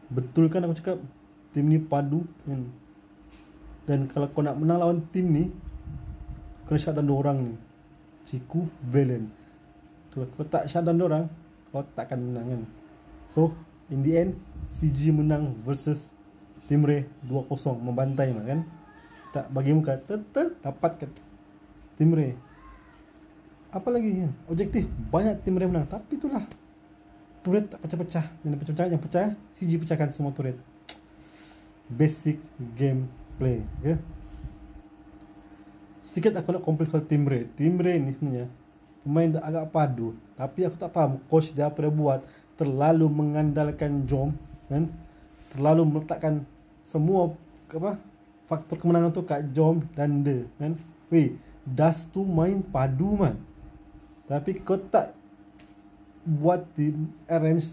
Betul kan aku cakap tim ni padu kan? Dan kalau kau nak menang lawan tim ni, kena shutdown 2 orang ni, Ciku, Valen. Kalau kau tak shutdown 2 orang, kau takkan menang kan. So in the end CG menang versus Timbre 2-0, membantai mah kan. Tak bagi muka, tetap dapat ke Timbre. Apa lagi kan? Objektif banyak Timbre menang, tapi itulah turret tak pecah-pecah. Yang pecah CG pecahkan semua turret. Basic gameplay, okay? Sikit aku nak komplain soal Timbre. Timbre ni sebenarnya pemain dah agak padu, tapi aku tak faham coach dia apa dia buat. Terlalu mengandalkan Jom kan, terlalu meletakkan semua faktor kemenangan tu kat Jom dan dia kan. Weh, Dust tu main padu man, tapi kau tak buat tim arrange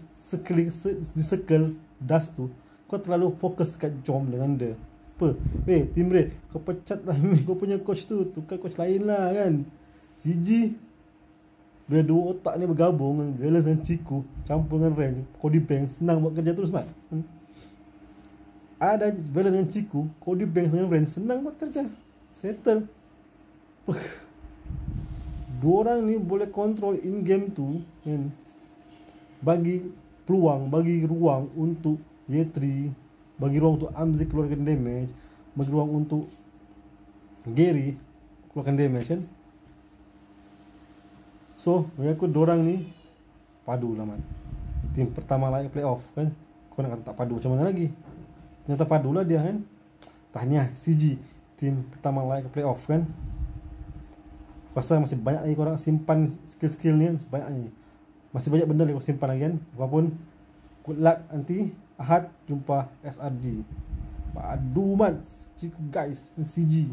di circle Dust tu. Kau terlalu fokus kat Jom dengan dia. Apa? Weh, Timbre, kau pecat lah kau punya coach tu, tukar coach lain lah kan. CG bila dua otak ni bergabung dengan Galas dan Ciku campur dengan Ren, Cody Banks, senang buat kerja terus mat. Ada Galas dengan Ciku, Cody Banks dengan Ren, senang buat kerja, settle. Dua orang ni boleh kontrol in game tu kan? Bagi peluang, bagi ruang untuk Y3, bagi ruang untuk Amzik keluarkan damage, bagi ruang untuk Gary keluarkan damage kan. So bagi aku dorang ni padu lah man. Tim pertama layak playoff kan. Kau nak kata tak padu macam mana lagi? Ternyata padu lah dia kan. Tahniah CG, tim pertama layak playoff kan. Rasa masih banyak lagi korang simpan skill-skill ni kan. Sebanyaknya masih banyak benda lagi kau simpan lagi kan. Apapun, good luck nanti Ahad jumpa SRG. Padu man Ciku guys, CG.